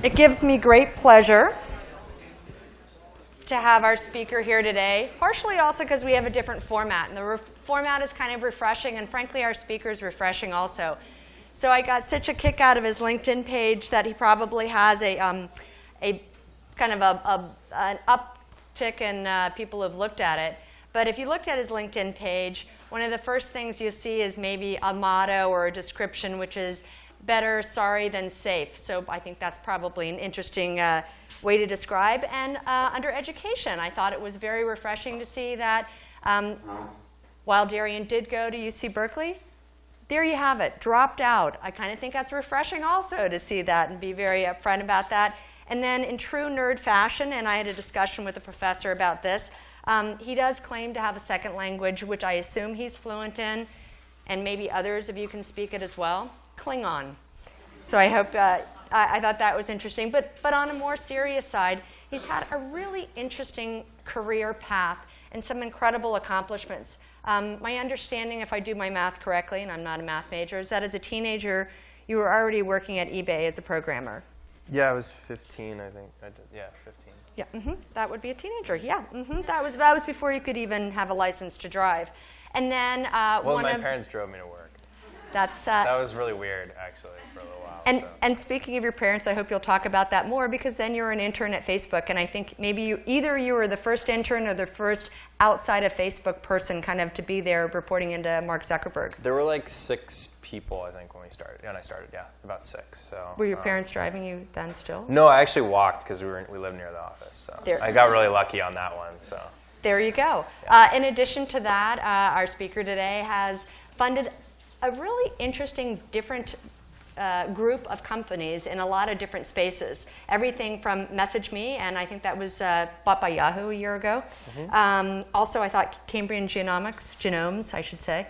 It gives me great pleasure to have our speaker here today, partially also because we have a different format. And the format is kind of refreshing, and frankly, our speaker is refreshing also. So I got such a kick out of his LinkedIn page that he probably has a kind of an uptick in people who have looked at it. But if you looked at his LinkedIn page, one of the first things you see is maybe a motto or a description, which is better sorry than safe. So I think that's probably an interesting way to describe. And under education, I thought it was very refreshing to see that while Darian did go to UC Berkeley, there you have it, dropped out. I kind of think that's refreshing also to see that and be very upfront about that. And then in true nerd fashion, and I had a discussion with a professor about this, he does claim to have a second language, which I assume he's fluent in, and maybe others of you can speak it as well. Klingon. So I hope, I thought that was interesting. But on a more serious side, he's had a really interesting career path and some incredible accomplishments. My understanding, if I do my math correctly, and I'm not a math major, is that as a teenager, you were already working at eBay as a programmer. Yeah, I was 15, I think. Yeah, 15. Yeah, that would be a teenager. Yeah, that was before you could even have a license to drive. And then well, my parents drove me to work. That's that was really weird, actually, for a little while. And speaking of your parents, I hope you'll talk about that more, because then you're an intern at Facebook, and I think maybe either you were the first intern or the first outside of Facebook person kind of to be there reporting into Mark Zuckerberg. There were like 6 people, I think, when I started, yeah, about 6. So were your parents driving you then still? No, I actually walked because we lived near the office. So I got really lucky on that one. So there you go. Yeah. In addition to that, our speaker today has funded a really interesting, different group of companies in a lot of different spaces. Everything from MessageMe, and I think that was bought by Yahoo a year ago. Also, I thought Cambrian Genomes, I should say,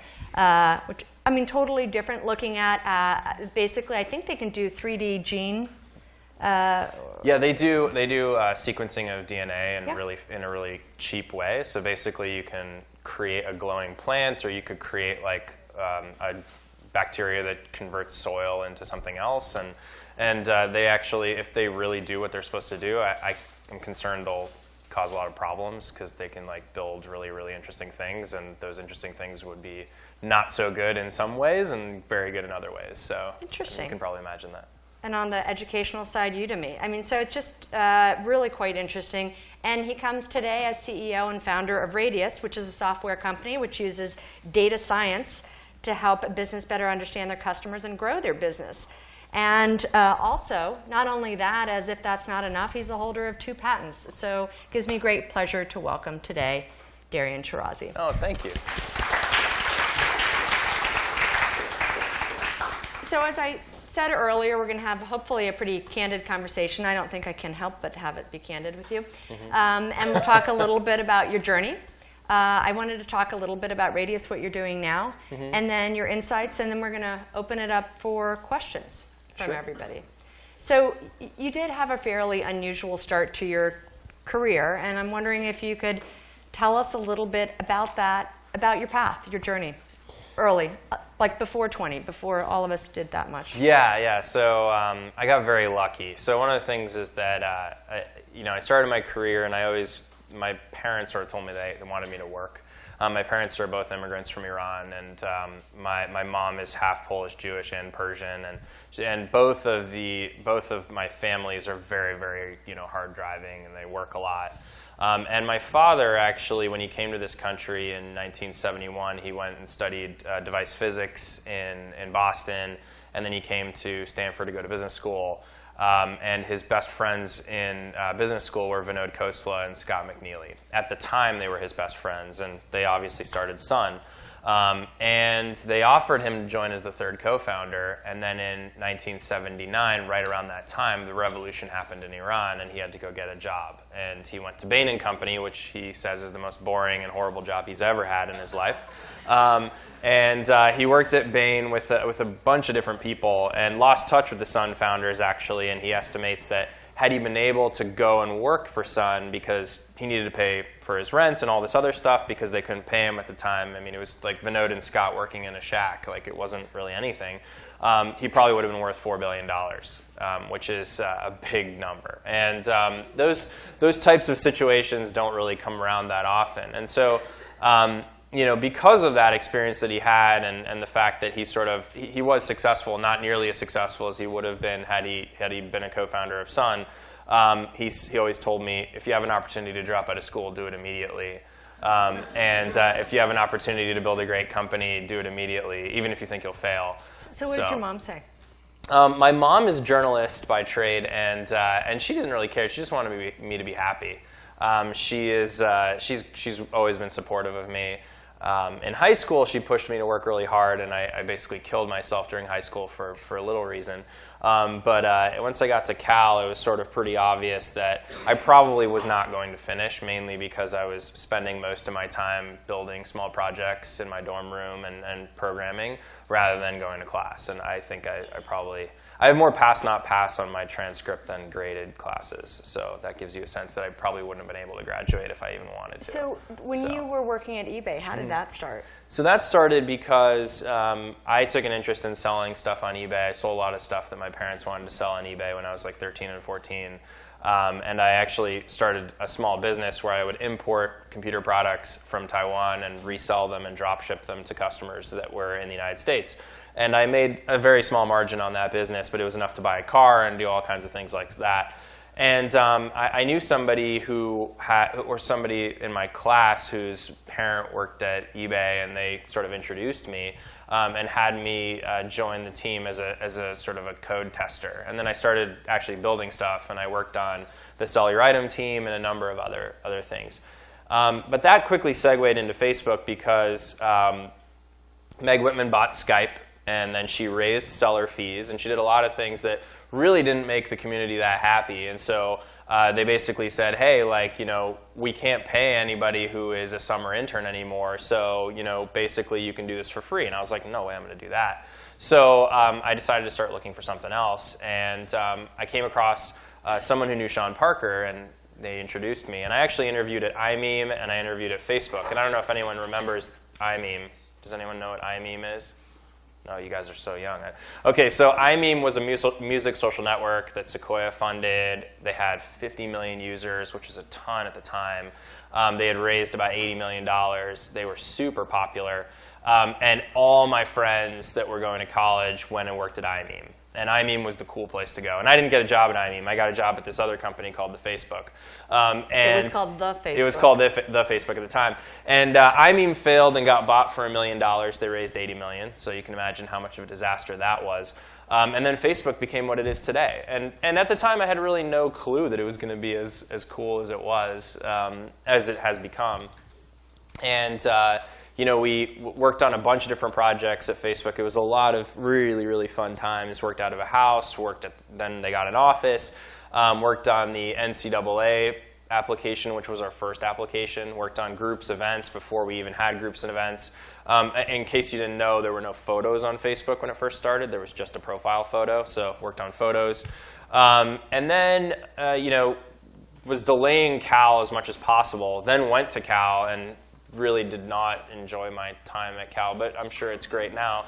which, I mean, totally different, looking at basically, I think they can do 3D gene. Yeah, they do sequencing of DNA in a really cheap way. So basically, you can create a glowing plant, or you could create like a bacteria that converts soil into something else, and they actually, if they really do what they're supposed to do, I'm concerned they'll cause a lot of problems, because they can like build really, really interesting things, and those interesting things would be not so good in some ways and very good in other ways. So interesting. You can probably imagine that. And on the educational side, Udemy. I mean, so it's just really quite interesting. And he comes today as CEO and founder of Radius, which is a software company which uses data science to help business better understand their customers and grow their business. And also, not only that, as if that's not enough, he's the holder of 2 patents. So it gives me great pleasure to welcome today Darian Shirazi. Oh, thank you. So as I said earlier, we're going to have hopefully a pretty candid conversation. I don't think I can help but have it be candid with you. And we'll talk a little bit about your journey. I wanted to talk a little bit about Radius, what you're doing now, and then your insights, and then we're going to open it up for questions from everybody. So you did have a fairly unusual start to your career, and I'm wondering if you could tell us a little bit about that, about your path, your journey, early, like before 20, before all of us did that much. Yeah. So I got very lucky. So one of the things is that I started my career, and my parents sort of told me they wanted me to work. My parents are both immigrants from Iran, and my mom is half Polish, Jewish, and Persian, and both of my families are very, very hard driving, and they work a lot. And my father, actually, when he came to this country in 1971, he went and studied device physics in Boston, and then he came to Stanford to go to business school. And his best friends in business school were Vinod Khosla and Scott McNeely. At the time, they were his best friends, and they obviously started Sun. And they offered him to join as the 3rd co-founder, and then in 1979, right around that time, the revolution happened in Iran, and he had to go get a job. And he went to Bain & Company, which he says is the most boring and horrible job he's ever had in his life. And he worked at Bain with a bunch of different people and lost touch with the Sun founders, actually, and he estimates that had he been able to go and work for Sun because he needed to pay for his rent and all this other stuff because they couldn't pay him at the time. I mean, it was like Vinod and Scott working in a shack. Like, it wasn't really anything. He probably would have been worth $4 billion, which is a big number. And those types of situations don't really come around that often. And so, because of that experience that he had and the fact that he was successful, not nearly as successful as he would have been had he been a co-founder of Sun, he always told me, if you have an opportunity to drop out of school, do it immediately. If you have an opportunity to build a great company, do it immediately, even if you think you'll fail. So what did your mom say? My mom is a journalist by trade, and she doesn't really care. She just wanted me to be happy. She's always been supportive of me. In high school, she pushed me to work really hard, and I basically killed myself during high school for a little reason. But once I got to Cal, it was sort of pretty obvious that I probably was not going to finish, mainly because I was spending most of my time building small projects in my dorm room and programming rather than going to class. And I think I have more pass, not pass on my transcript than graded classes. So that gives you a sense that I probably wouldn't have been able to graduate if I even wanted to. So when you were working at eBay, how did that start? So that started because I took an interest in selling stuff on eBay. I sold a lot of stuff that my parents wanted to sell on eBay when I was like 13 and 14. And I actually started a small business where I would import computer products from Taiwan and resell them and drop ship them to customers that were in the United States. And I made a very small margin on that business, but it was enough to buy a car and do all kinds of things like that. And I knew somebody or somebody in my class whose parent worked at eBay, and they sort of introduced me and had me join the team as a sort of a code tester. And then I started actually building stuff, and I worked on the Sell Your Item team and a number of other things. But that quickly segued into Facebook because Meg Whitman bought Skype, and then she raised seller fees, and she did a lot of things that really didn't make the community that happy. And so they basically said, hey, we can't pay anybody who is a summer intern anymore, so basically you can do this for free. And I was like, no way I'm going to do that. So I decided to start looking for something else, and I came across someone who knew Sean Parker, and they introduced me. And I actually interviewed at iMeme, and I interviewed at Facebook. And I don't know if anyone remembers iMeme. Does anyone know what iMeme is? No, you guys are so young. Okay, so iMeme was a music social network that Sequoia funded. They had 50 million users, which was a ton at the time. They had raised about $80 million. They were super popular. And all my friends that were going to college went and worked at iMeme. And iMeme was the cool place to go. And I didn't get a job at iMeme. I got a job at this other company called The Facebook. It was called The Facebook. It was called The Facebook at the time. And iMeme failed and got bought for $1 million. They raised $80 million. So you can imagine how much of a disaster that was. And then Facebook became what it is today. And at the time, I had really no clue that it was going to be as cool as it was, as it has become. And we worked on a bunch of different projects at Facebook. It was a lot of really, really fun times. Worked out of a house. Then they got an office. Worked on the NCAA application, which was our first application. Worked on groups events before we even had groups and events. In case you didn't know, there were no photos on Facebook when it first started. There was just a profile photo. So worked on photos. And then, was delaying Cal as much as possible. Then went to Cal and really did not enjoy my time at Cal, but I'm sure it's great now.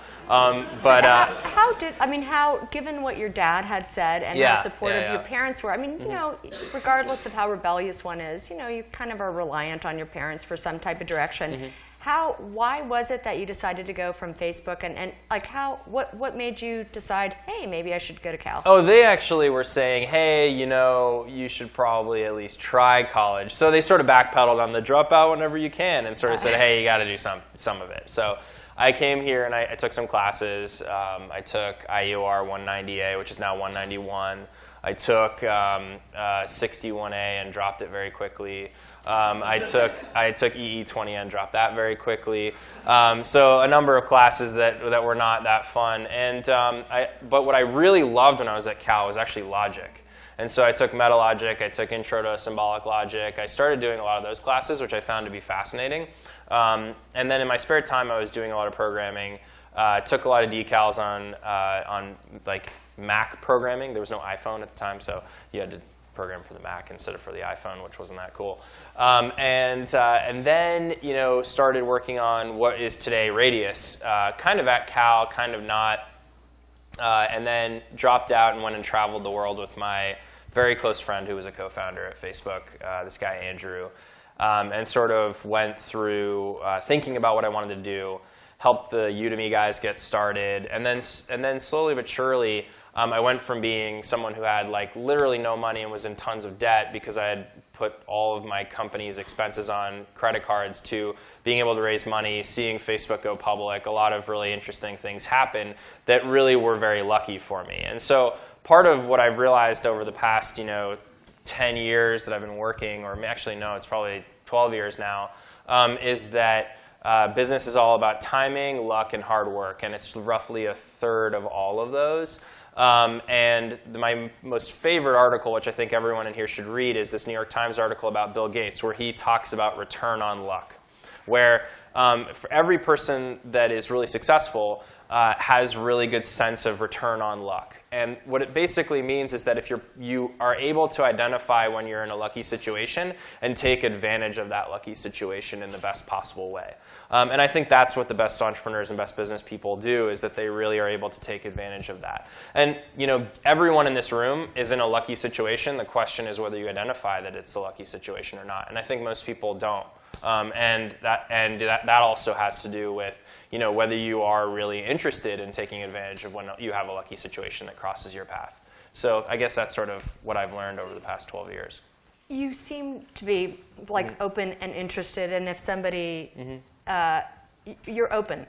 Given what your dad had said and how supportive your parents were, regardless of how rebellious one is, you kind of are reliant on your parents for some type of direction. Why was it that you decided to go from Facebook, and what made you decide, hey, maybe I should go to Cal? Oh, they actually were saying, hey, you should probably at least try college. So they sort of backpedaled on the drop out whenever you can and sort of said, hey, you got to do some of it. So I came here and I took some classes. I took IUR 190A, which is now 191. I took 61A and dropped it very quickly. I took EE 20 and dropped that very quickly. So a number of classes that were not that fun. But what I really loved when I was at Cal was actually logic. And so I took meta logic. I took intro to symbolic logic. I started doing a lot of those classes, which I found to be fascinating. And then in my spare time, I was doing a lot of programming. Took a lot of decals on Mac programming. There was no iPhone at the time, so you had to program for the Mac instead of for the iPhone, which wasn't that cool. And then, started working on what is today Radius, kind of at Cal, kind of not. And then dropped out and went and traveled the world with my very close friend who was a co-founder at Facebook, this guy Andrew, and sort of went through thinking about what I wanted to do, helped the Udemy guys get started, and then slowly but surely, I went from being someone who had like literally no money and was in tons of debt because I had put all of my company's expenses on credit cards to being able to raise money, seeing Facebook go public, a lot of really interesting things happen that really were very lucky for me. And so part of what I've realized over the past 10 years that I've been working, or actually no, it's probably 12 years now, is that business is all about timing, luck, and hard work, and it's roughly a third of all of those. And my most favorite article, which I think everyone in here should read, is this New York Times article about Bill Gates, where he talks about return on luck, where for every person that is really successful has really good sense of return on luck. And what it basically means is that if you are able to identify when you're in a lucky situation and take advantage of that lucky situation in the best possible way. And I think that's what the best entrepreneurs and best business people do, is that they really are able to take advantage of that. And everyone in this room is in a lucky situation. The question is whether you identify that it's a lucky situation or not. And I think most people don't. And that also has to do with whether you are really interested in taking advantage of when you have a lucky situation that crosses your path. So I guess that's sort of what I've learned over the past 12 years. You seem to be like open and interested, and if somebody, you're open.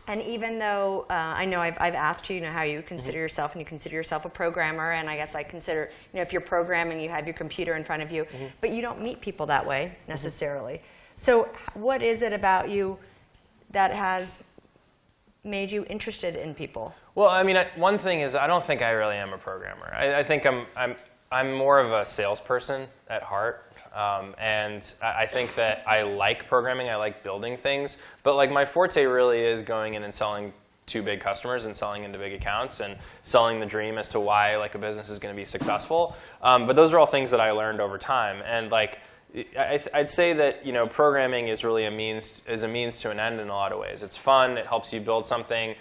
And even though I know I've asked you, how you consider yourself, and you consider yourself a programmer, and I guess I consider, if you're programming, you have your computer in front of you, but you don't meet people that way necessarily. So what is it about you that has made you interested in people? Well, I mean, one thing is I don't think I really am a programmer. I think I'm more of a salesperson at heart. And I think that I like programming, I like building things, but like my forte really is going in and selling to big customers and selling into big accounts and selling the dream as to why like a business is going to be successful. But those are all things that I learned over time. And like I'd say that programming is really a means to an end in a lot of ways. It's fun. It helps you build something.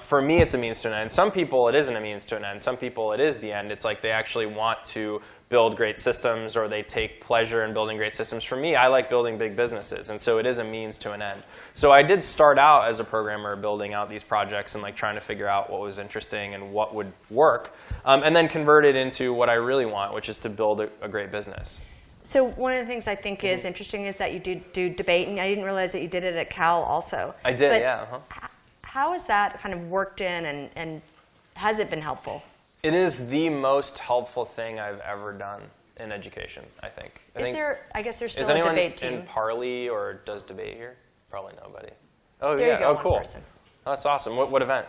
For me, it's a means to an end. Some people, it isn't a means to an end. Some people, it is the end. It's like they actually want to build great systems, or they take pleasure in building great systems. For me, I like building big businesses, and so it is a means to an end. So I did start out as a programmer building out these projects and like trying to figure out what was interesting and what would work, and then convert it into what I really want, which is to build a great business. So one of the things I think is interesting is that you do debate, and I didn't realize that you did it at Cal also. I did, but yeah. How has that kind of worked in, and has it been helpful? It is the most helpful thing I've ever done in education, I think. I guess there's still is a anyone debate team. in Parley or does debate here? Probably nobody. Oh, there yeah. You go, oh, cool. Person. Oh, that's awesome. What event?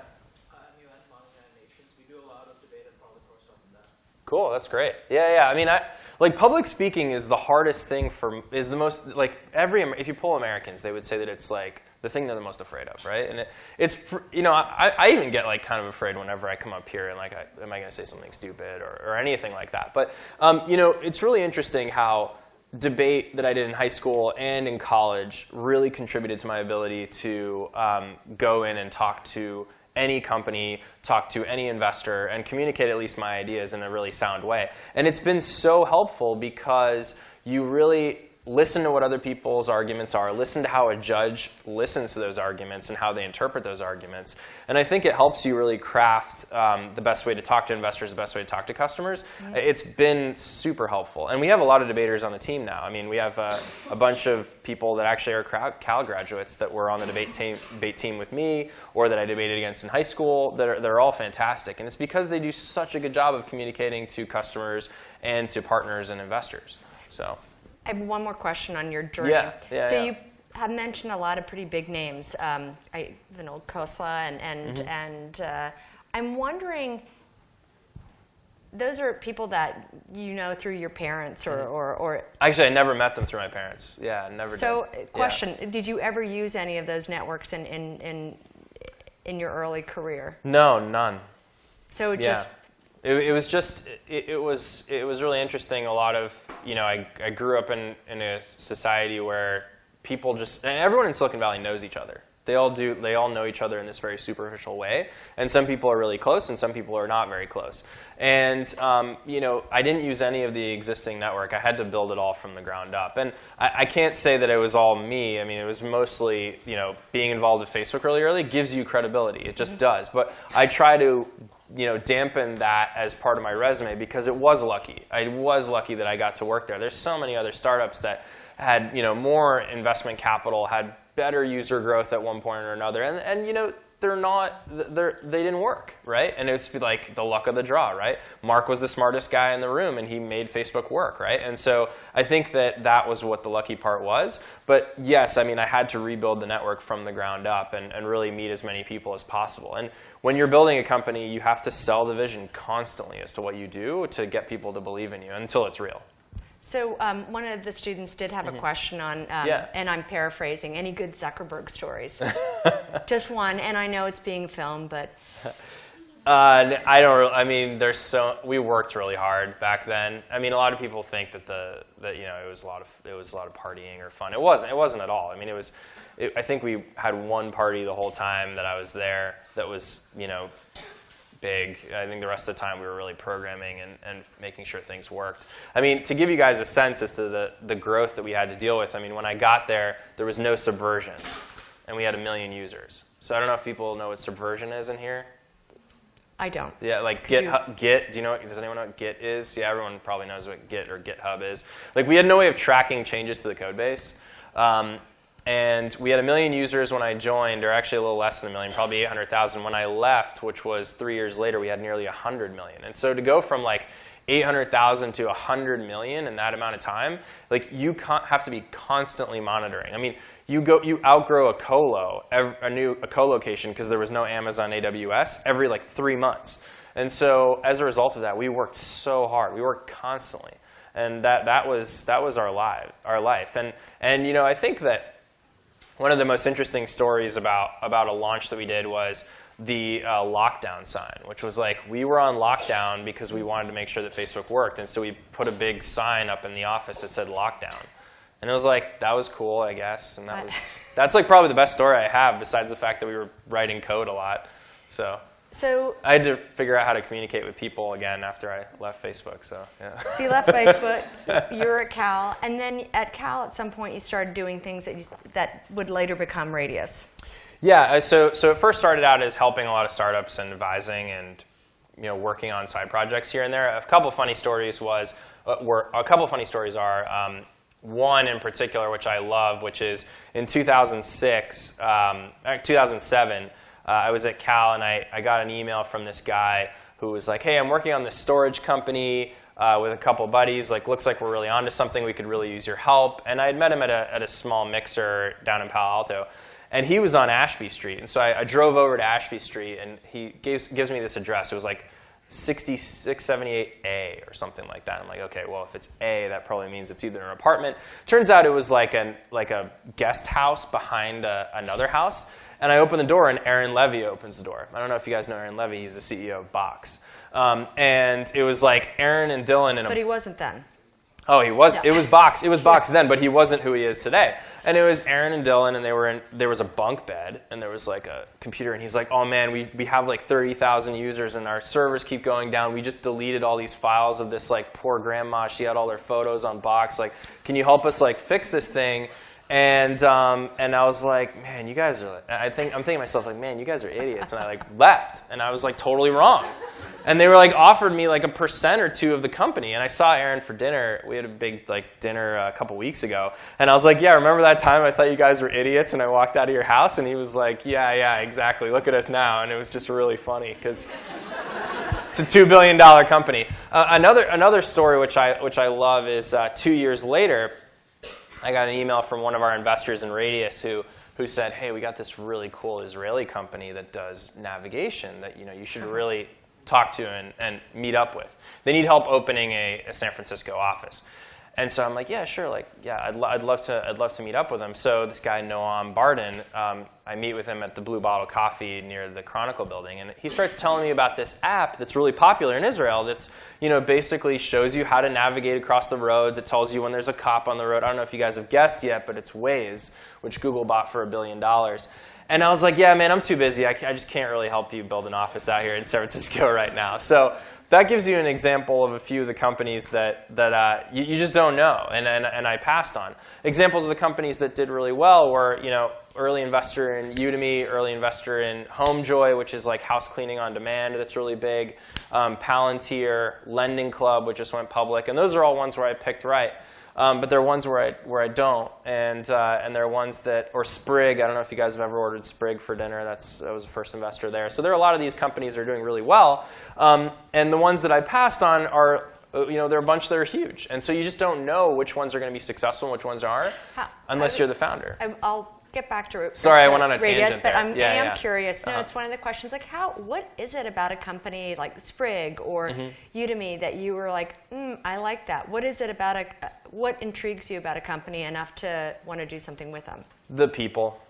New event, Modern Nations. We do a lot of debate and probably throw stuff in that. Cool, that's great. Yeah. I mean, like public speaking is the hardest thing is the most, like if you poll Americans, they would say that it's like the thing they're the most afraid of, right? And it's I even get like kind of afraid whenever I come up here and like, am I going to say something stupid or anything like that? But it's really interesting how debate that I did in high school and in college really contributed to my ability to go in and talk to any company, talk to any investor, and communicate at least my ideas in a really sound way. And it's been so helpful because you really listen to what other people's arguments are, listen to how a judge listens to those arguments and how they interpret those arguments. And I think it helps you really craft the best way to talk to investors, the best way to talk to customers. Mm-hmm. It's been super helpful. And we have a lot of debaters on the team now. I mean, we have a bunch of people that actually are Cal graduates that were on the debate team with me, or that I debated against in high school. They're all fantastic. And it's because they do such a good job of communicating to customers and to partners and investors. So I have one more question on your journey. Yeah. You have mentioned a lot of pretty big names, Vinod Khosla, and I'm wondering, those are people that you know through your parents or Actually, I never met them through my parents. Yeah, never. So, did. Question: Did you ever use any of those networks in your early career? No, none. So just It was just, it was really interesting. A lot of, I grew up in a society where people just, and everyone in Silicon Valley knows each other. They all know each other in this very superficial way. And some people are really close and some people are not very close. And, I didn't use any of the existing network. I had to build it all from the ground up. And I can't say that it was all me. I mean, it was mostly, being involved with Facebook really early gives you credibility. It just does. But I try to, dampen that as part of my resume because it was lucky. I was lucky that I got to work there. There's so many other startups that had, more investment capital, had better user growth at one point or another, and they didn't work, right? And it's like the luck of the draw, right? Mark was the smartest guy in the room, and he made Facebook work, right? And so I think that was what the lucky part was. But yes, I mean, I had to rebuild the network from the ground up and really meet as many people as possible. And when you're building a company, you have to sell the vision constantly as to what you do to get people to believe in you until it's real. So one of the students did have a question on, and I'm paraphrasing, any good Zuckerberg stories? Just one, and I know it's being filmed, but. I don't. I mean, we worked really hard back then. I mean, a lot of people think that it was a lot of partying or fun. It wasn't. It wasn't at all. I mean, I think we had one party the whole time that I was there that was big. I think the rest of the time we were really programming and making sure things worked. I mean, to give you guys a sense as to the growth that we had to deal with, I mean, when I got there was no subversion, and we had 1 million users. So I don't know if people know what subversion is in here. I don't. Yeah, like GitHub, Git. Does anyone know what Git is? Yeah, everyone probably knows what Git or GitHub is. Like, we had no way of tracking changes to the code base. And we had 1 million users when I joined, or actually a little less than 1 million, probably 800,000. When I left, which was 3 years later, we had nearly 100 million. And so to go from like 800,000 to 100 million in that amount of time, like, you have to be constantly monitoring. I mean, you outgrow a co-location because there was no Amazon AWS every like 3 months. And so as a result of that, we worked so hard. We worked constantly. And that was our life. And I think that one of the most interesting stories about a launch that we did was the lockdown sign, which was like, we were on lockdown because we wanted to make sure that Facebook worked. And so we put a big sign up in the office that said lockdown. And it was like, that was cool, I guess. And that's like probably the best story I have, besides the fact that we were writing code a lot. So I had to figure out how to communicate with people again after I left Facebook. So yeah. So you left Facebook, you were at Cal, and then at Cal at some point you started doing things that would later become Radius. Yeah, so it first started out as helping a lot of startups and advising and working on side projects here and there. A couple of funny stories are one in particular, which I love, which is in 2007. I was at Cal, and I got an email from this guy who was like, hey, I'm working on this storage company with a couple buddies. Like, looks like we're really onto something. We could really use your help. And I had met him at a small mixer down in Palo Alto. And he was on Ashby Street. And so I drove over to Ashby Street, and he gives me this address. It was like 6678A or something like that. I'm like, okay, well, if it's A, that probably means it's either an apartment. Turns out it was like a guest house behind another house. And I open the door, and Aaron Levy opens the door. I don't know if you guys know Aaron Levy. He's the CEO of Box. And it was like Aaron and Dylan. But he wasn't then. Oh, he was. No. It was Box. It was Box then, but he wasn't who he is today. And it was Aaron and Dylan, and there was a bunk bed, and there was like a computer. And he's like, oh man, we have like 30,000 users, and our servers keep going down. We just deleted all these files of this like poor grandma. She had all their photos on Box. Like, can you help us like fix this thing? And I was like, man, you guys are. I'm thinking to myself, like, man, you guys are idiots. And I like left, and I was like totally wrong. And they were like offered me like 1% or 2% of the company. And I saw Aaron for dinner. We had a big like dinner a couple weeks ago. And I was like, yeah, remember that time I thought you guys were idiots and I walked out of your house? And he was like, yeah, exactly. Look at us now. And it was just really funny because it's a $2 billion company. Another story which I love is 2 years later, I got an email from one of our investors in Radius who said, hey, we got this really cool Israeli company that does navigation that you should really talk to and meet up with. They need help opening a San Francisco office. And so I'm like, yeah, sure, like, yeah, I'd love to meet up with him. So this guy, Noam Barden, I meet with him at the Blue Bottle Coffee near the Chronicle building, and he starts telling me about this app that's really popular in Israel that's, basically shows you how to navigate across the roads. It tells you when there's a cop on the road. I don't know if you guys have guessed yet, but it's Waze, which Google bought for $1 billion. And I was like, yeah, man, I'm too busy. I just can't really help you build an office out here in San Francisco right now. So that gives you an example of a few of the companies that you just don't know, and I passed on. Examples of the companies that did really well were, early investor in Udemy, early investor in HomeJoy, which is like house cleaning on demand that's really big, Palantir, Lending Club, which just went public, and those are all ones where I picked right. But there are ones where I don't, and there are ones that, or Sprig. I don't know if you guys have ever ordered Sprig for dinner. I was the first investor there. So there are a lot of these companies that are doing really well, and the ones that I passed on are, there are a bunch that are huge, and so you just don't know which ones are going to be successful and which ones aren't, unless you're the founder. I'll get back to Sorry, I went on a Radius, tangent but there. I am curious. No, it's one of the questions. Like, what is it about a company like Sprig or Udemy that you were like, I like that? What is it about what intrigues you about a company enough to want to do something with them? The people.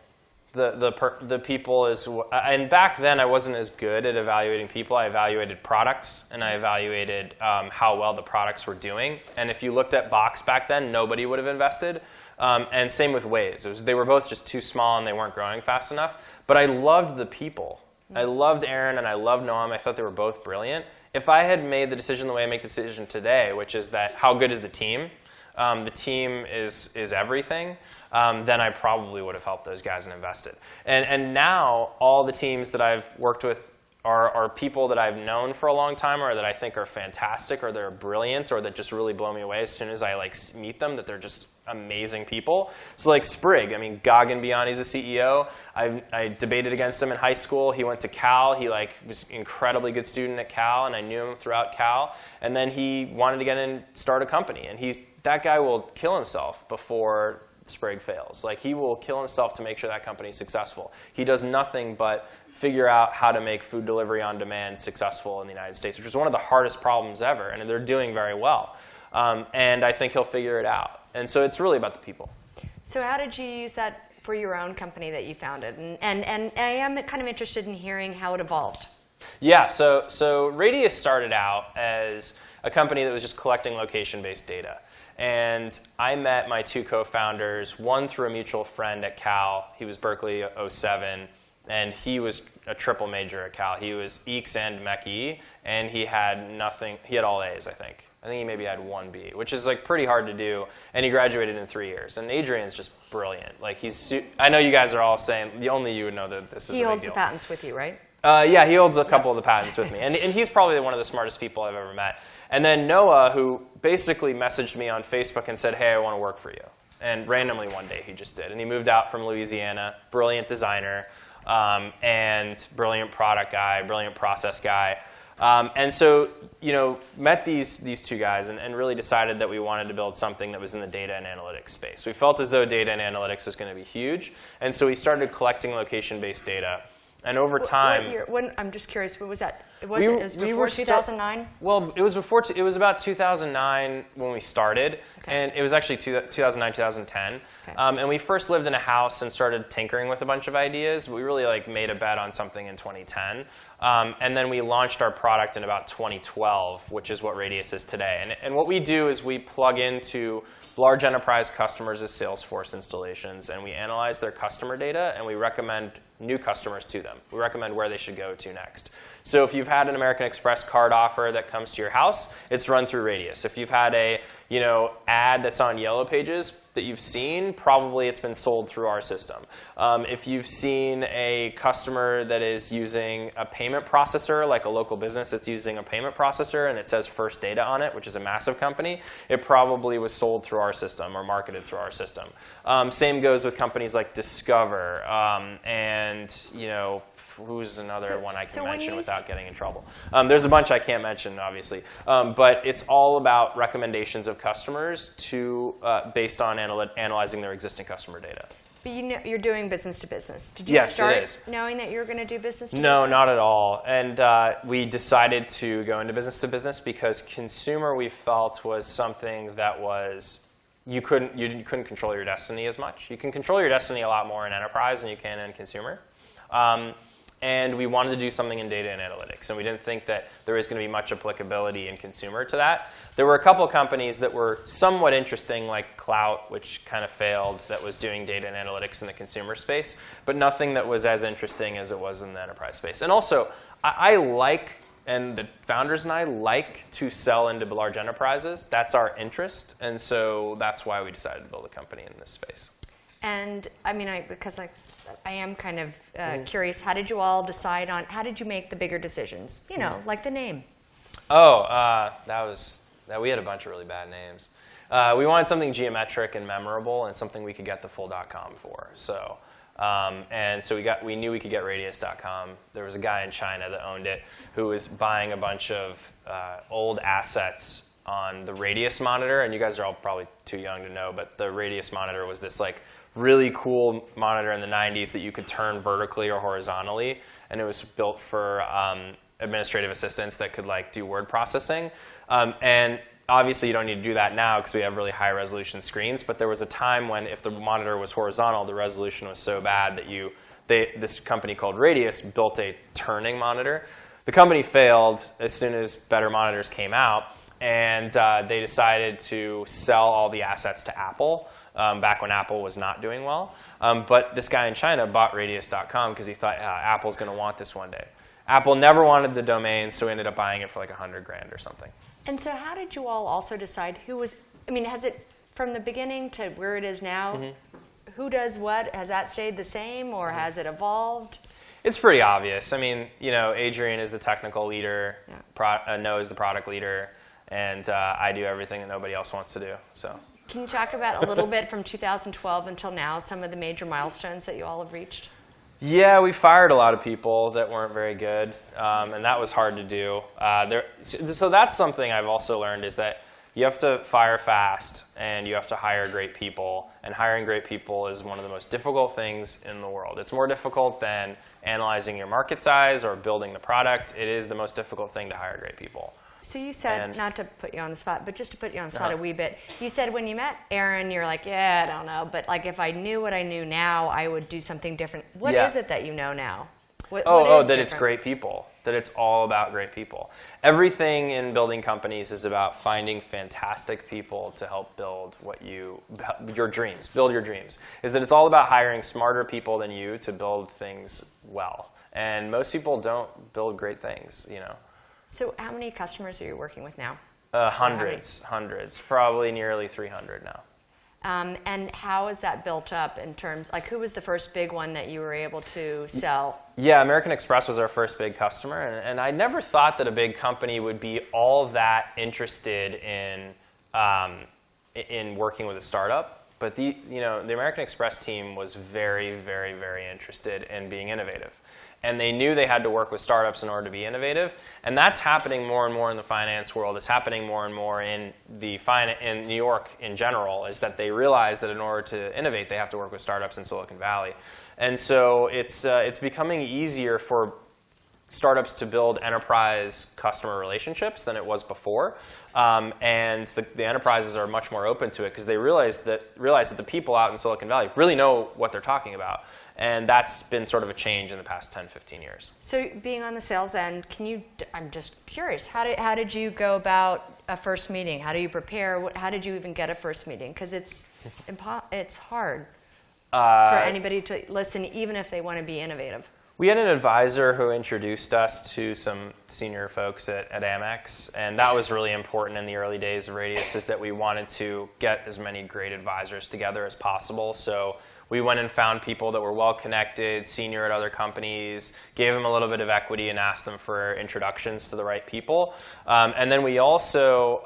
The people is, and back then I wasn't as good at evaluating people. I evaluated products, and I evaluated how well the products were doing. And if you looked at Box back then, nobody would have invested. And same with Waze. They were both just too small and they weren't growing fast enough. But I loved the people. I loved Aaron and I loved Noam. I thought they were both brilliant. If I had made the decision the way I make the decision today, which is that how good is the team? The team is everything. Then I probably would have helped those guys and invested. And now all the teams that I've worked with are people that I've known for a long time, or that I think are fantastic, or they're brilliant, or that just really blow me away as soon as I meet them, that they're just amazing people. So like Sprig, I mean, Gagan Biani's the CEO. I debated against him in high school. He went to Cal. He was an incredibly good student at Cal, and I knew him throughout Cal. And then he wanted to get in and start a company. And that guy will kill himself before Sprig fails. He will kill himself to make sure that company is successful. He does nothing but figure out how to make food delivery on demand successful in the United States, which is one of the hardest problems ever, and they're doing very well. And I think he'll figure it out. And so it's really about the people. So how did you use that for your own company that you founded? And I am kind of interested in hearing how it evolved. Yeah, so Radius started out as a company that was just collecting location-based data. And I met my two co-founders, one through a mutual friend at Cal. He was Berkeley 07. And he was a triple major at Cal. He was EECS and MEC-E, and he had nothing. He had all A's, I think. I think he maybe had 1 B, which is pretty hard to do. And he graduated in 3 years. And Adrian's just brilliant. I know you guys are all saying, only you would know that this is a big deal. He holds the patents with you, right? Yeah, he holds a couple of the patents with me. And he's probably one of the smartest people I've ever met. And then Noah, who basically messaged me on Facebook and said, hey, I want to work for you. And randomly one day he just did. And he moved out from Louisiana, brilliant designer. And brilliant product guy, brilliant process guy. And so, met these two guys and really decided that we wanted to build something that was in the data and analytics space. We felt as though data and analytics was going to be huge. And so we started collecting location-based data. And over time... What year? I'm just curious, what was that? It was before 2009? Well, it was about 2009 when we started. Okay. And it was actually 2009, 2010. Okay. And we first lived in a house and started tinkering with a bunch of ideas. We really made a bet on something in 2010. And then we launched our product in about 2012, which is what Radius is today. And what we do is we plug into large enterprise customers' Salesforce installations, and we analyze their customer data, and we recommend new customers to them. We recommend where they should go to next. So if you've had an American Express card offer that comes to your house, it's run through Radius. If you've had a ad that's on Yellow Pages that you've seen, probably it's been sold through our system. If you've seen a customer that is using a payment processor, like a local business that's using a payment processor and it says First Data on it, which is a massive company, it probably was sold through our system or marketed through our system. Same goes with companies like Discover and who's another one I can mention without getting in trouble? There's a bunch I can't mention, obviously. But it's all about recommendations of customers based on analyzing their existing customer data. But you're doing business to business. Did you Yes, it start is. knowing that you were going to do business to business? No, not at all. And we decided to go into business to business because consumer, we felt, was something that was you couldn't control your destiny as much. You can control your destiny a lot more in enterprise than you can in consumer. And we wanted to do something in data and analytics, and we didn't think that there was going to be much applicability in consumer to that. There were a couple of companies that were somewhat interesting, like Clout, which kind of failed, that was doing data and analytics in the consumer space, but nothing that was as interesting as it was in the enterprise space. And also, I like, and the founders and I like to sell into large enterprises. That's our interest, and so that's why we decided to build a company in this space. And I mean, because I am kind of curious, how did you all decide on, how did you make the bigger decisions? You know, like the name. Oh, we had a bunch of really bad names. We wanted something geometric and memorable and something we could get the full .com for. So, and so we knew we could get radius.com. There was a guy in China that owned it who was buying a bunch of old assets on the Radius monitor. And you guys are all probably too young to know, but the Radius monitor was this like really cool monitor in the 90s that you could turn vertically or horizontally, and it was built for administrative assistants that could like do word processing. And obviously you don't need to do that now because we have really high resolution screens, but there was a time when if the monitor was horizontal, the resolution was so bad that this company called Radius built a turning monitor. The company failed as soon as better monitors came out, and they decided to sell all the assets to Apple. Back when Apple was not doing well. But this guy in China bought radius.com because he thought Apple's going to want this one day. Apple never wanted the domain, so we ended up buying it for like $100,000 or something. And so how did you all also decide who was, I mean, has it, from the beginning to where it is now, who does what? Has that stayed the same, or has it evolved? It's pretty obvious. I mean, you know, Adrian is the technical leader, Noah is the product leader, and I do everything that nobody else wants to do. So. Can you talk about a little bit from 2012 until now, some of the major milestones that you all have reached? Yeah, we fired a lot of people that weren't very good, and that was hard to do. So that's something I've also learned is that you have to fire fast and you have to hire great people, and hiring great people is one of the most difficult things in the world. It's more difficult than analyzing your market size or building the product. It is the most difficult thing to hire great people. So you said, not to put you on the spot, but just to put you on the spot a wee bit, you said when you met Aaron, you're like, yeah, I don't know, but like if I knew what I knew now, I would do something different. What is it that you know now? What is that it's great people, that it's all about great people. Everything in building companies is about finding fantastic people to help build your dreams, build your dreams. Is that it's all about hiring smarter people than you to build things well. And most people don't build great things, you know. So how many customers are you working with now? Hundreds, probably nearly 300 now. And how is that built up in terms, like who was the first big one that you were able to sell? Yeah, American Express was our first big customer, and I never thought that a big company would be all that interested in working with a startup. But the American Express team was very, very, very interested in being innovative. And they knew they had to work with startups in order to be innovative. And that's happening more and more in the finance world. It's happening more and more in New York in general, is that they realize that in order to innovate, they have to work with startups in Silicon Valley. And so it's becoming easier for startups to build enterprise customer relationships than it was before. And the enterprises are much more open to it because they realize that the people out in Silicon Valley really know what they're talking about. And that's been sort of a change in the past 10, 15 years. So being on the sales end, I'm just curious, how did you go about a first meeting? How do you prepare? How did you even get a first meeting? Because it's hard for anybody to listen, even if they want to be innovative. We had an advisor who introduced us to some senior folks at Amex, and that was really important in the early days of Radius, is that we wanted to get as many great advisors together as possible. So we went and found people that were well-connected, senior at other companies, gave them a little bit of equity and asked them for introductions to the right people. And then we also,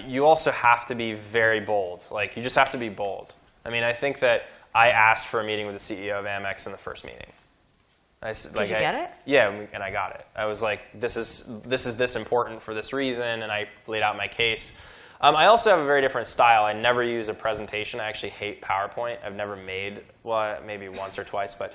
you also have to be very bold. Like, you just have to be bold. I mean, I think that I asked for a meeting with the CEO of Amex in the first meeting. Did you get it? Yeah, and I got it. I was like, this is this important for this reason, and I laid out my case. I also have a very different style. I never use a presentation. I actually hate PowerPoint. I've never made, well, maybe once or twice, but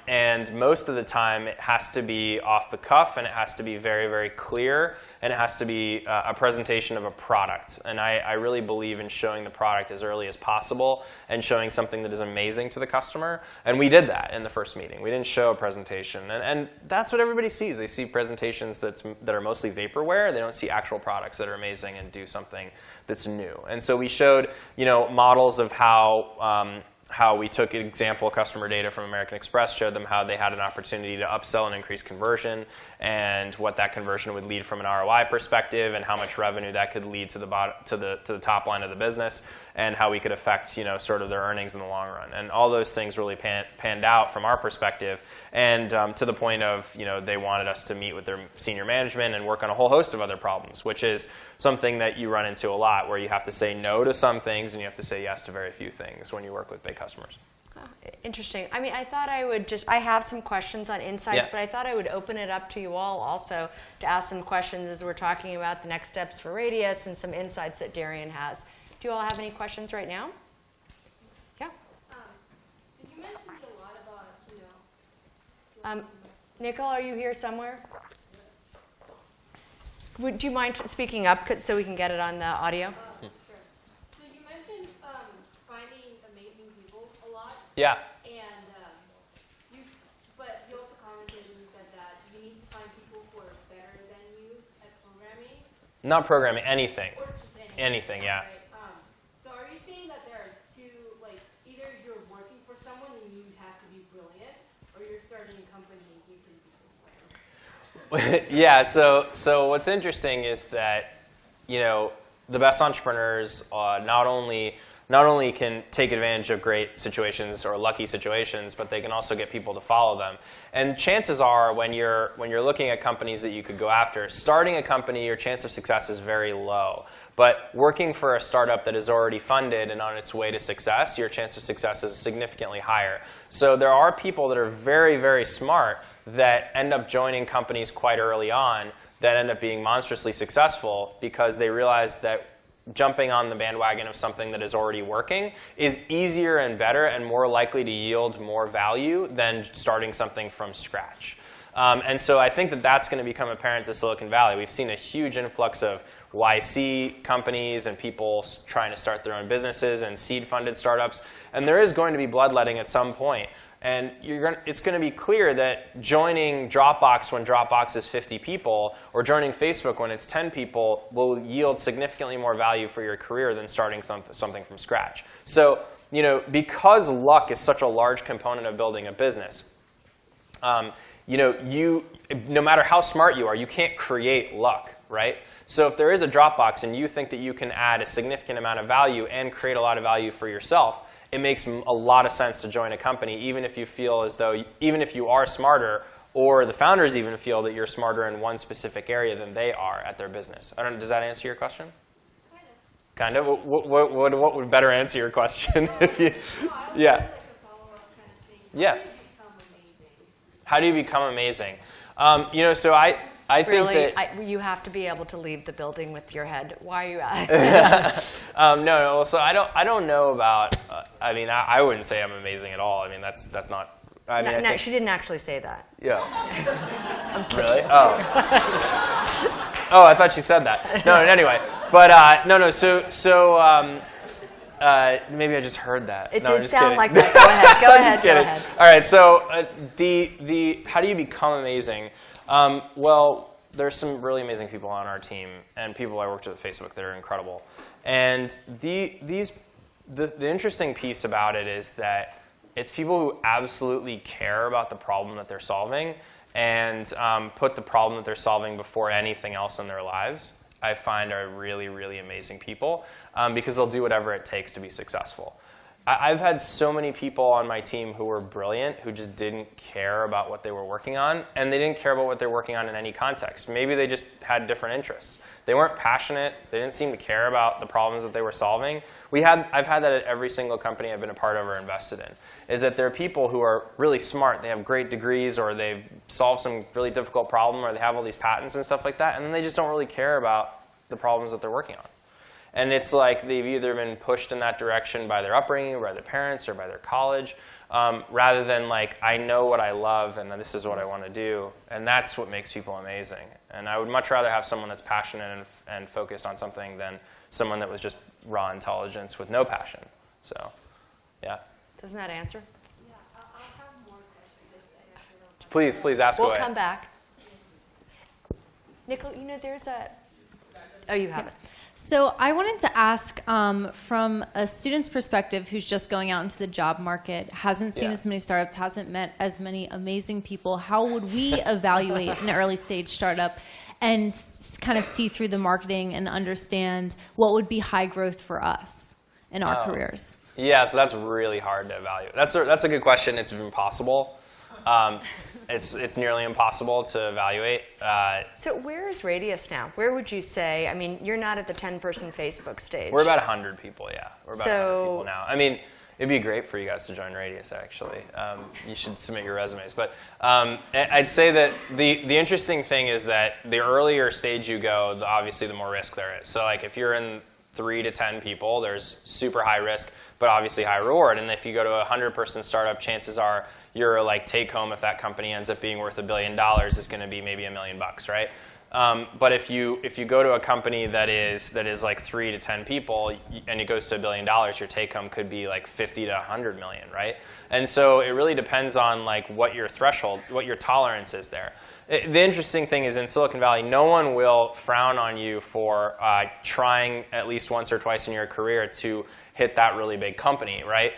and most of the time it has to be off the cuff, and it has to be very, very clear, and it has to be a presentation of a product. And I really believe in showing the product as early as possible and showing something that is amazing to the customer. And we did that in the first meeting. We didn't show a presentation, and that's what everybody sees. They see presentations that are mostly vaporware. They don't see actual products that are amazing and do something that's new. And so we showed, models of how we took example customer data from American Express, showed them how they had an opportunity to upsell and increase conversion, and what that conversion would lead from an ROI perspective, and how much revenue that could lead to the top line of the business, and how we could affect sort of their earnings in the long run. And all those things really panned out from our perspective, and to the point of they wanted us to meet with their senior management and work on a whole host of other problems, which is something that you run into a lot, where you have to say no to some things and you have to say yes to very few things when you work with big customers. Oh, interesting. I mean, I thought I would I have some questions on insights, but I thought I would open it up to you all also to ask some questions as we're talking about the next steps for Radius and some insights that Darian has. Do you all have any questions right now? Yeah? So you mentioned a lot about, Nicole, are you here somewhere? Do you mind speaking up so we can get it on the audio? Sure. So you mentioned finding amazing people a lot. Yeah. And but you also commented and you said that you need to find people who are better than you at programming. Not programming, anything. Or just anything. Anything, yeah. Right. So are you saying that there are two, either you're working for someone and you have to be brilliant, or you're starting a company and you can be just Yeah, so what's interesting is that, the best entrepreneurs not only can take advantage of great situations or lucky situations, but they can also get people to follow them. And chances are, when you're looking at companies that you could go after, starting a company, your chance of success is very low. But working for a startup that is already funded and on its way to success, your chance of success is significantly higher. So there are people that are very, very smart that end up joining companies quite early on that end up being monstrously successful because they realize that jumping on the bandwagon of something that is already working is easier and better and more likely to yield more value than starting something from scratch. And so I think that that's going to become apparent to Silicon Valley. We've seen a huge influx of YC companies and people trying to start their own businesses and seed-funded startups. And there is going to be bloodletting at some point. And it's going to be clear that joining Dropbox when Dropbox is 50 people or joining Facebook when it's 10 people will yield significantly more value for your career than starting something from scratch. So, because luck is such a large component of building a business, no matter how smart you are, you can't create luck, right? So if there is a Dropbox and you think that you can add a significant amount of value and create a lot of value for yourself, it makes a lot of sense to join a company, even if you feel as though, even if you are smarter, or the founders even feel that you're smarter in one specific area than they are at their business. Does that answer your question? Kind of. What would better answer your question? If you, yeah. Like a follow-up kind of thing. Yeah. How do you become amazing? So I think that you have to be able to leave the building with your head. Why are you at? No. So I don't know about. I wouldn't say I'm amazing at all. That's not. No, she didn't actually say that. Yeah. Really? Oh. Oh, I thought she said that. No. Anyway, but no. So maybe I just heard that. It no, did sound like that. Go ahead. I'm just kidding. All right. So the how do you become amazing? Well, there's some really amazing people on our team and people I worked with at Facebook that are incredible. And the interesting piece about it is that it's people who absolutely care about the problem that they're solving and put the problem that they're solving before anything else in their lives. I find are really, really amazing people because they'll do whatever it takes to be successful. I've had so many people on my team who were brilliant who just didn't care about what they were working on, and they didn't care about what they're working on in any context. Maybe they just had different interests. They weren't passionate. They didn't seem to care about the problems that they were solving. I've had that at every single company I've been a part of or invested in, is that there are people who are really smart. They have great degrees, or they've solved some really difficult problem, or they have all these patents and stuff like that, and then they just don't really care about the problems that they're working on. And it's like they've either been pushed in that direction by their upbringing, by their parents, or by their college, rather than like, I know what I love and this is what I want to do. And that's what makes people amazing. And I would much rather have someone that's passionate and focused on something than someone that was just raw intelligence with no passion. So, yeah. Doesn't that answer? Yeah, I'll have more questions. I actually don't have. Please ask away. We'll come back. Nicole, there's a... Oh, you have it. So I wanted to ask, from a student's perspective who's just going out into the job market, hasn't seen as many startups, hasn't met as many amazing people, how would we evaluate an early stage startup and kind of see through the marketing and understand what would be high growth for us in our careers? Yeah, so that's really hard to evaluate. That's a good question. It's impossible. It's nearly impossible to evaluate. So where is Radius now? Where would you say? I mean, you're not at the 10-person Facebook stage. We're about 100 people, yeah. We're about 100 people now. I mean, it'd be great for you guys to join Radius, actually. You should submit your resumes. But I'd say that the interesting thing is that the earlier stage you go, obviously the more risk there is. So like if you're in 3 to 10 people, there's super high risk, but obviously high reward. And if you go to a 100-person startup, chances are your like take home, if that company ends up being worth $1 billion, is going to be maybe $1 million, right? But if you go to a company that is like 3 to 10 people and it goes to $1 billion, your take home could be like 50 to 100 million, right? And so it really depends on like what your threshold, what your tolerance is there. The interesting thing is in Silicon Valley, no one will frown on you for trying at least once or twice in your career to hit that really big company, right?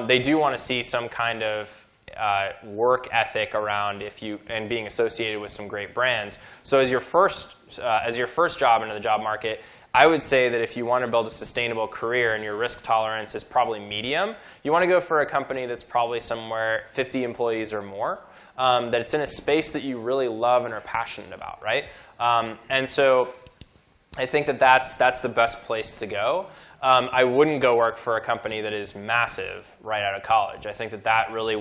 They do want to see some kind of work ethic around and being associated with some great brands. So as your first job into the job market, I would say that if you want to build a sustainable career and your risk tolerance is probably medium, you want to go for a company that's probably somewhere 50 employees or more, that it's in a space that you really love and are passionate about, right? And so I think that that's the best place to go. I wouldn't go work for a company that is massive right out of college. I think that really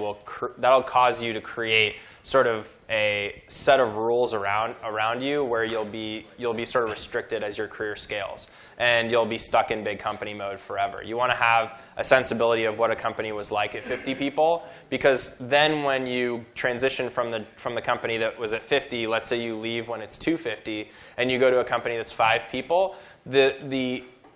that'll cause you to create sort of a set of rules around you where you'll be sort of restricted as your career scales, and you'll be stuck in big company mode forever. You want to have a sensibility of what a company was like at 50 people, because then when you transition from the company that was at 50, let's say you leave when it's 250, and you go to a company that's 5 people,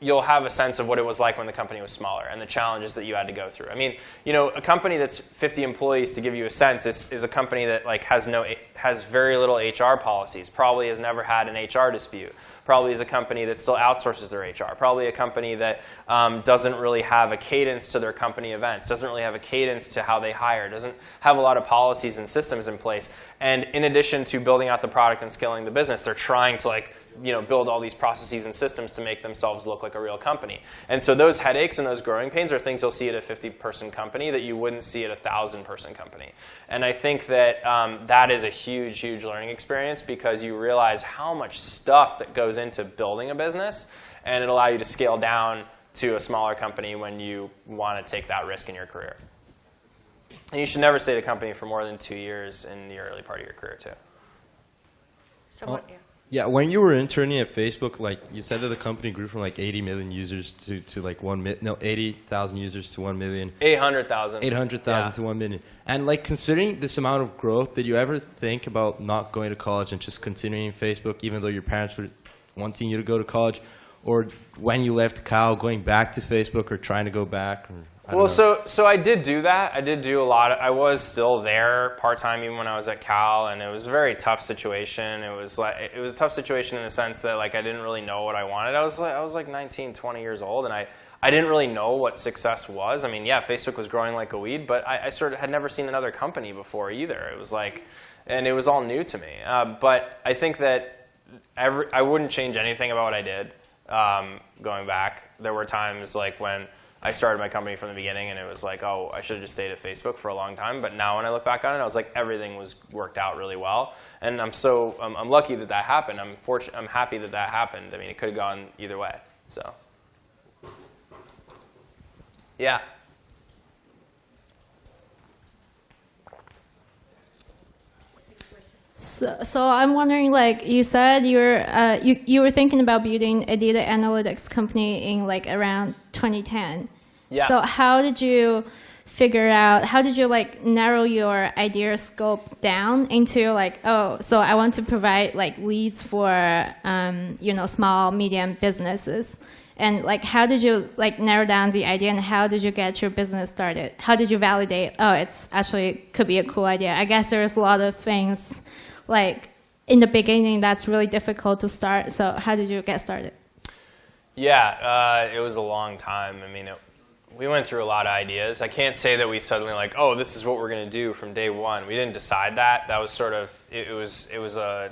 you'll have a sense of what it was like when the company was smaller and the challenges that you had to go through. I mean, a company that's 50 employees, to give you a sense, is a company that like has very little HR policies, probably has never had an HR dispute, probably is a company that still outsources their HR, probably a company that doesn't really have a cadence to their company events, doesn't really have a cadence to how they hire, doesn't have a lot of policies and systems in place. And in addition to building out the product and scaling the business, they're trying to build all these processes and systems to make themselves look like a real company. And so those headaches and those growing pains are things you'll see at a 50-person company that you wouldn't see at a 1,000-person company. And I think that that is a huge, huge learning experience, because you realize how much stuff that goes into building a business, and it'll allow you to scale down to a smaller company when you want to take that risk in your career. And you should never stay at a company for more than 2 years in the early part of your career, too. Yeah, when you were interning at Facebook, like you said that the company grew from like 80 million users to like 80,000 users to 1 million. 800,000. 800,000 to 1 million. And like considering this amount of growth, did you ever think about not going to college and just continuing Facebook, even though your parents were wanting you to go to college? Or when you left Cal, going back to Facebook or trying to go back? Or, so I did do that. I did do a lot. I was still there part-time even when I was at Cal, and it was a very tough situation. It was a tough situation in the sense that like I didn't really know what I wanted. I was like 19, 20 years old, and I didn't really know what success was. I mean, yeah, Facebook was growing like a weed, but I sort of had never seen another company before either. It was like, and it was all new to me. But I think that I wouldn't change anything about what I did going back. There were times like when I started my company from the beginning, and it was like, oh, I should have just stayed at Facebook for a long time. But now when I look back on it, I was like, everything was worked out really well, and I'm lucky that happened. I'm happy that happened. I mean, it could have gone either way. So, yeah. So I'm wondering, like you said, you were thinking about building a data analytics company in like around 2010. Yeah. So how did you like narrow your idea scope down into like, oh, so I want to provide like leads for small, medium businesses. And like, how did you like narrow down the idea, and how did you get your business started? How did you validate, oh, it's actually could be a cool idea? I guess there's a lot of things like in the beginning that's really difficult to start. So how did you get started? Yeah, it was a long time. I mean, we went through a lot of ideas. I can't say that we suddenly like, oh, this is what we're going to do from day one. We didn't decide that. That was sort of, it was a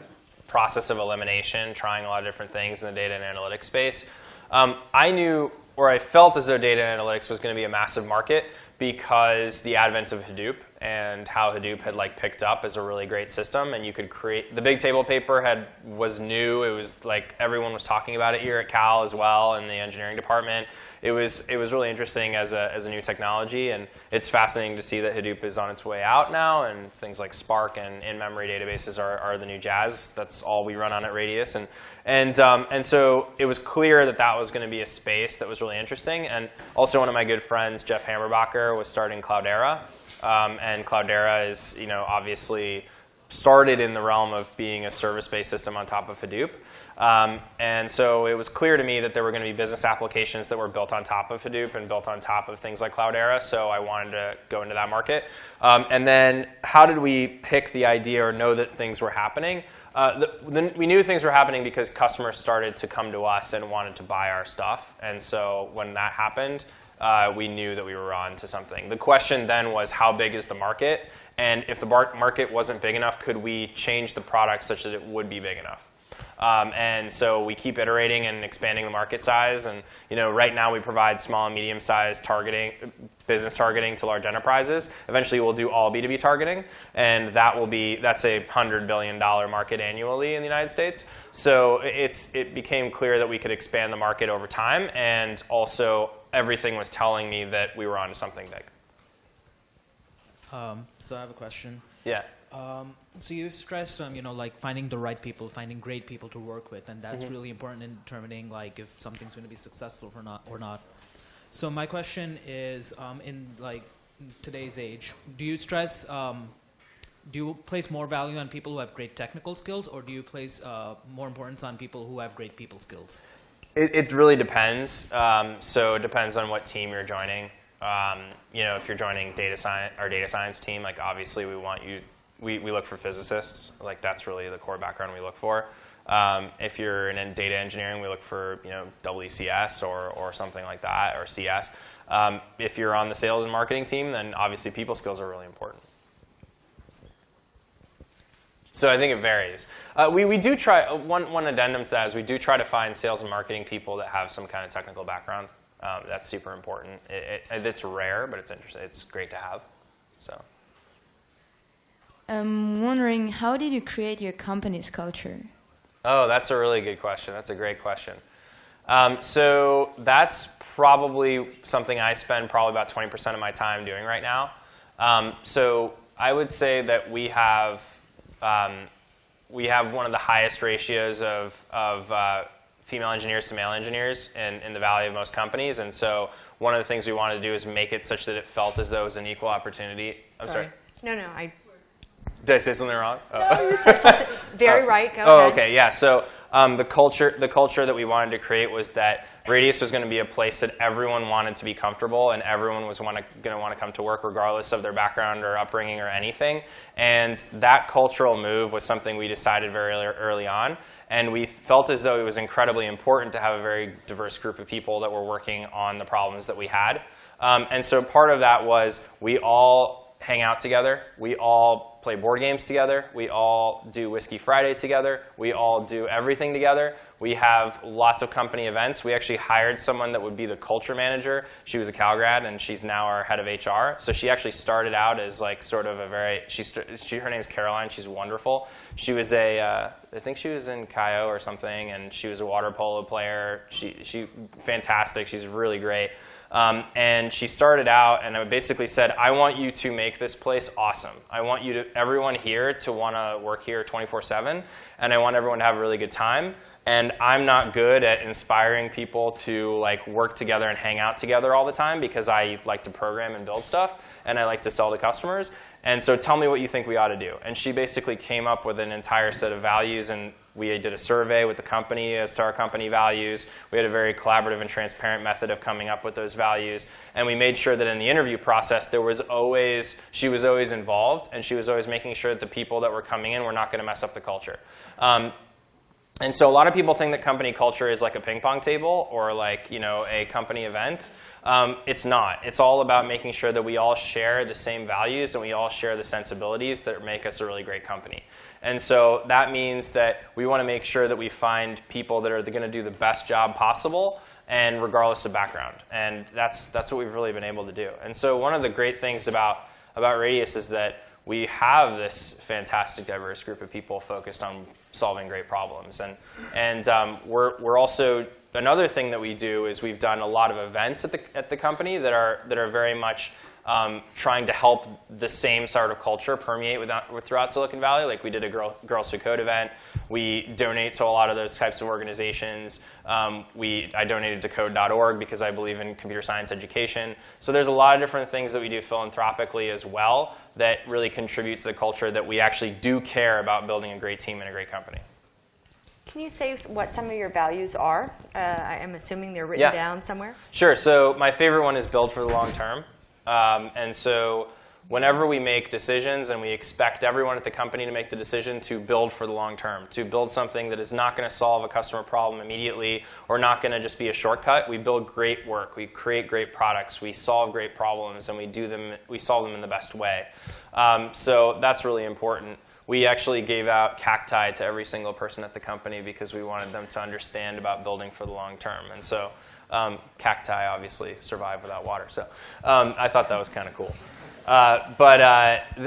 process of elimination, trying a lot of different things in the data and analytics space. I knew, or I felt as though data analytics was going to be a massive market because the advent of Hadoop and how Hadoop had like picked up as a really great system, and you could create, the big table paper was new. It was like everyone was talking about it here at Cal as well in the engineering department. It was really interesting as a new technology, and it's fascinating to see that Hadoop is on its way out now, and things like Spark and in-memory databases are the new jazz. That's all we run on at Radius, and so it was clear that that was going to be a space that was really interesting. And also one of my good friends, Jeff Hammerbacher, was starting Cloudera, and Cloudera is obviously started in the realm of being a service-based system on top of Hadoop. And so it was clear to me that there were going to be business applications that were built on top of Hadoop and built on top of things like Cloudera, so I wanted to go into that market. And then how did we pick the idea or know that things were happening? We knew things were happening because customers started to come to us and wanted to buy our stuff. And so when that happened, we knew that we were on to something. The question then was, how big is the market? And if the market wasn't big enough, could we change the product such that it would be big enough? And so we keep iterating and expanding the market size. And right now we provide small and medium-sized business targeting to large enterprises. Eventually we'll do all B2B targeting, and that's a $100 billion market annually in the United States. So it became clear that we could expand the market over time, and also everything was telling me that we were onto something big. So I have a question. Yeah. So you stressed like finding the right people, finding great people to work with, and that's really important in determining like if something's going to be successful or not. So my question is, in like today's age, do you place more value on people who have great technical skills, or do you place more importance on people who have great people skills? It really depends. So it depends on what team you're joining. If you're joining our data science team, like obviously we look for physicists. Like that's really the core background we look for. If you're in data engineering, we look for WCS or something like that, or CS. If you're on the sales and marketing team, then obviously people skills are really important. So I think it varies. We do try, one addendum to that is we do try to find sales and marketing people that have some kind of technical background. That's super important. It's rare, but it's interesting. It's great to have. So. I'm wondering, how did you create your company's culture? Oh, that's a really good question. That's a great question. So that's probably something I spend probably about 20% of my time doing right now. So I would say that we have one of the highest ratios of female engineers to male engineers in the Valley of most companies. And so one of the things we wanted to do is make it such that it felt as though it was an equal opportunity. I'm sorry. No, Did I say something wrong? No, you said something very right. Go ahead. Oh, okay, yeah. So the culture that we wanted to create was that Radius was going to be a place that everyone wanted to be comfortable, and everyone was going to want to come to work regardless of their background or upbringing or anything. And that cultural move was something we decided very early on, and we felt as though it was incredibly important to have a very diverse group of people that were working on the problems that we had. And so part of that was we all hang out together. We all play board games together. We all do Whiskey Friday together. We all do everything together. We have lots of company events. We actually hired someone that would be the culture manager. She was a Cal grad, and she's now our head of HR. So she actually started out as like sort of a her name's Caroline. She's wonderful. She was I think she was in Cayo or something, and she was a water polo player. She fantastic. She's really great. And she started out and I basically said, I want you to make this place awesome. I want everyone here to want to work here 24/7, and I want everyone to have a really good time. And I'm not good at inspiring people to like work together and hang out together all the time because I like to program and build stuff, and I like to sell to customers. And so tell me what you think we ought to do. And she basically came up with an entire set of values, and we did a survey with the company as to our company values. We had a very collaborative and transparent method of coming up with those values. And we made sure that in the interview process, she was always involved, and she was always making sure that the people that were coming in were not going to mess up the culture. And so a lot of people think that company culture is like a ping pong table or like, a company event. It's not. It's all about making sure that we all share the same values and we all share the sensibilities that make us a really great company. And so that means that we want to make sure that we find people that are going to do the best job possible, and regardless of background. And that's what we've really been able to do. And so one of the great things about Radius is that we have this fantastic, diverse group of people focused on solving great problems. And we're also, another thing that we do is we've done a lot of events at the company that are very much trying to help the same sort of culture permeate throughout Silicon Valley. Like we did a Girls Who Code event. We donate to a lot of those types of organizations. I donated to code.org because I believe in computer science education. So there's a lot of different things that we do philanthropically as well that really contribute to the culture that we actually do care about building a great team and a great company. Can you say what some of your values are? I am assuming they're written down somewhere. Sure. So my favorite one is build for the long term. And so whenever we make decisions, and we expect everyone at the company to make the decision to build for the long term, to build something that is not going to solve a customer problem immediately or not going to just be a shortcut. We build great work. We create great products. We solve great problems, and we solve them in the best way. So that's really important. We actually gave out cacti to every single person at the company because we wanted them to understand about building for the long term. And so cacti obviously survive without water. So I thought that was kind of cool.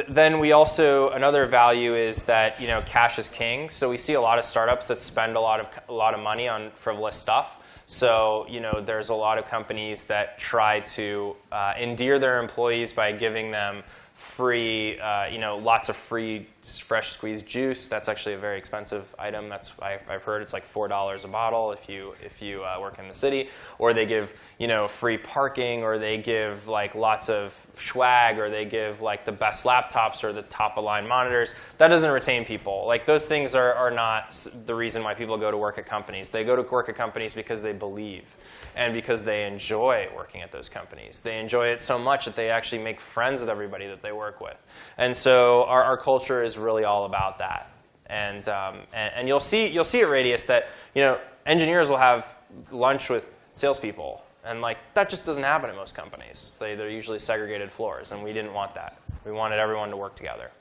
Then we also, another value is that cash is king. So we see a lot of startups that spend a lot of money on frivolous stuff. So there's a lot of companies that try to endear their employees by giving them free, lots of free fresh squeezed juice. That's actually a very expensive item. I've heard it's like $4 a bottle if you work in the city. Or they give free parking, or they give like lots of swag, or they give like the best laptops or the top of line monitors. That doesn't retain people. Like those things are not the reason why people go to work at companies. They go to work at companies because they believe and because they enjoy working at those companies. They enjoy it so much that they actually make friends with everybody that they work with. And so our culture is really all about that. And you'll see at Radius that engineers will have lunch with salespeople, and like that just doesn't happen at most companies. They're usually segregated floors, and we didn't want that. We wanted everyone to work together.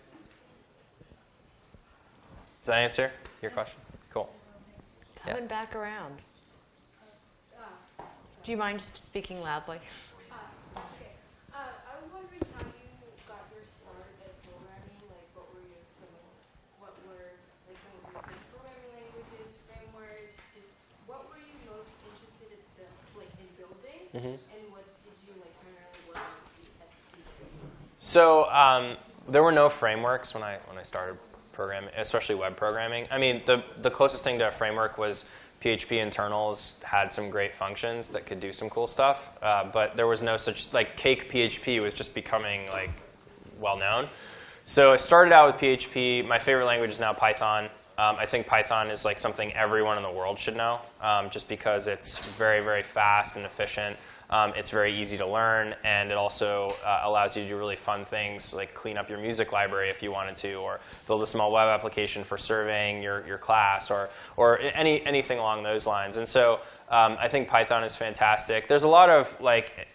Does that answer your question? Cool. Coming back around. Do you mind just speaking loudly? Okay. I was wondering how you got your start at programming. Like, what were some of your first programming languages, frameworks? Just what were you most interested in building, and what did you primarily work on at the So there were no frameworks when I started programming, especially web programming. I mean, the closest thing to a framework was PHP internals had some great functions that could do some cool stuff, but there was no such, Cake PHP was just becoming well known. So I started out with PHP. My favorite language is now Python. I think Python is something everyone in the world should know, just because it's very, very fast and efficient. It's very easy to learn, and it also allows you to do really fun things like clean up your music library if you wanted to, or build a small web application for surveying your class, or anything along those lines. And so I think Python is fantastic. There's a lot of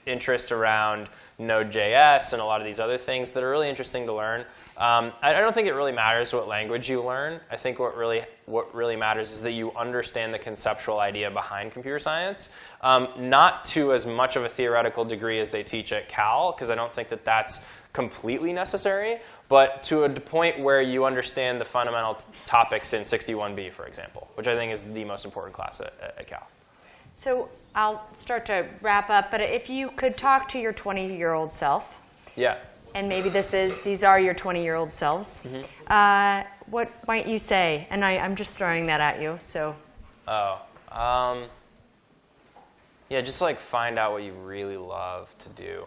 interest around Node.js and a lot of these other things that are really interesting to learn. I don't think it really matters what language you learn. I think what really matters is that you understand the conceptual idea behind computer science, not to as much of a theoretical degree as they teach at Cal, because I don't think that that's completely necessary, but to a point where you understand the fundamental topics in 61B, for example, which I think is the most important class at Cal. So I'll start to wrap up, but if you could talk to your 20-year-old self, Yeah. and maybe these are your 20-year-old selves, what might you say? And I'm just throwing that at you. So. Yeah, just like find out what you really love to do.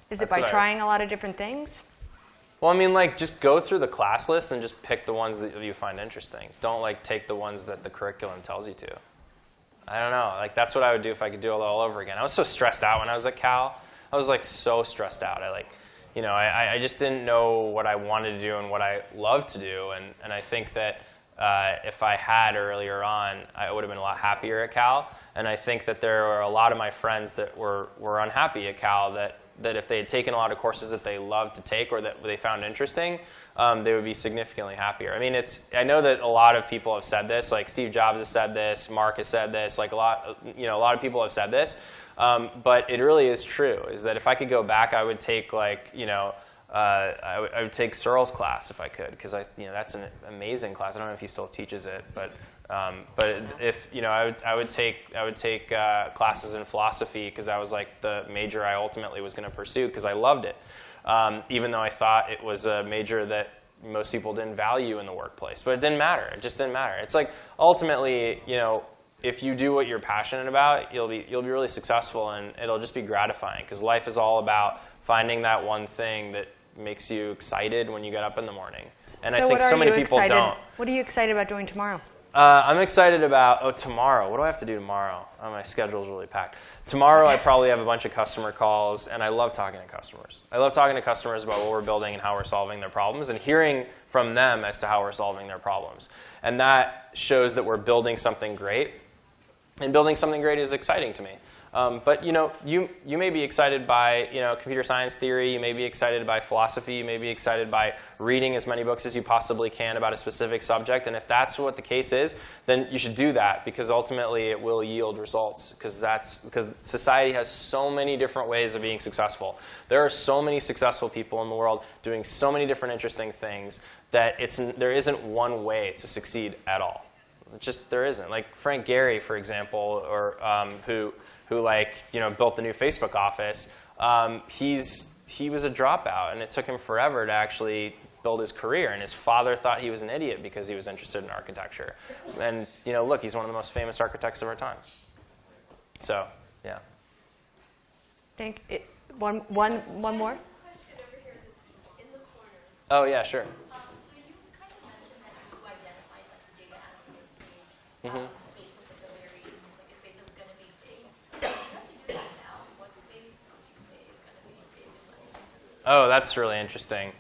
Is it by trying a lot of different things? Well, I mean, like, just go through the class list and just pick the ones that you find interesting. Don't, like, take the ones that the curriculum tells you to. I don't know. Like, that's what I would do if I could do it all over again. I was so stressed out when I was at Cal. I was, like, so stressed out. I just didn't know what I wanted to do and what I loved to do. And I think that if I had earlier on, I would have been a lot happier at Cal. And I think that there were a lot of my friends that were unhappy at Cal that if they had taken a lot of courses that they loved to take or that they found interesting, they would be significantly happier. I mean, I know that a lot of people have said this, like Steve Jobs has said this, Mark has said this, like a lot of people have said this, but it really is true, is that if I could go back, I would take I would take Searle's class if I could, because that's an amazing class. I don't know if he still teaches it, but if I would take classes in philosophy, because that was like the major I ultimately was going to pursue, because I loved it, even though I thought it was a major that most people didn't value in the workplace. But it didn't matter. It just didn't matter. It's like ultimately, if you do what you're passionate about, you'll be really successful, and it'll just be gratifying, because life is all about finding that one thing that makes you excited when you get up in the morning. And I think so many people don't. What are you excited about doing tomorrow? I'm excited about, tomorrow. What do I have to do tomorrow? Oh, my schedule's really packed. Tomorrow I probably have a bunch of customer calls, and I love talking to customers. I love talking to customers about what we're building and how we're solving their problems, and hearing from them as to how we're solving their problems. And that shows that we're building something great, and building something great is exciting to me. But you may be excited by computer science theory. You may be excited by philosophy. You may be excited by reading as many books as you possibly can about a specific subject. And if that's what the case is, then you should do that, because ultimately it will yield results. Because society has so many different ways of being successful. There are so many successful people in the world doing so many different interesting things that there isn't one way to succeed at all. There isn't. Like Frank Gehry, for example, or who built the new Facebook office. He was a dropout, and it took him forever to actually build his career. And his father thought he was an idiot because he was interested in architecture. And look, he's one of the most famous architects of our time. So, yeah. One more. Question over here in the corner. Oh yeah, sure. So you kind of mentioned that you identified like the data analytics stage. Space is a space that's going to be big. You have to do that now. What space would you say is going to be big? Oh, that's really interesting.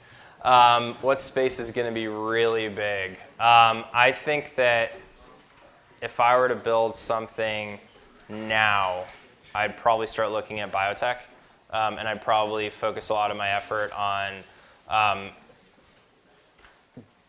What space is going to be really big? I think that if I were to build something now, I'd probably start looking at biotech, and I'd probably focus a lot of my effort on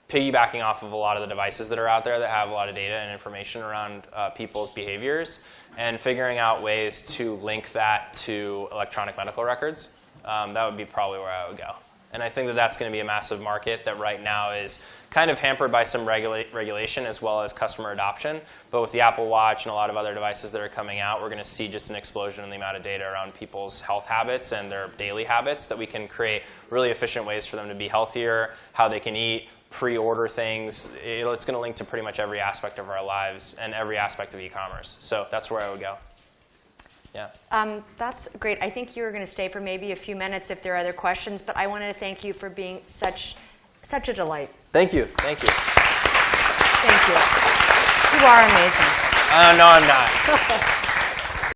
piggybacking off of a lot of the devices that are out there that have a lot of data and information around people's behaviors, and figuring out ways to link that to electronic medical records. That would be probably where I would go. And I think that that's going to be a massive market that right now is kind of hampered by some regulation as well as customer adoption. But with the Apple Watch and a lot of other devices that are coming out, we're going to see just an explosion in the amount of data around people's health habits and their daily habits, that we can create really efficient ways for them to be healthier, how they can eat, pre-order things. It's going to link to pretty much every aspect of our lives and every aspect of e-commerce. So that's where I would go. Yeah. That's great. I think you were going to stay for maybe a few minutes if there are other questions, but I wanted to thank you for being such a delight. Thank you. Thank you. Thank you. You are amazing. No, I'm not.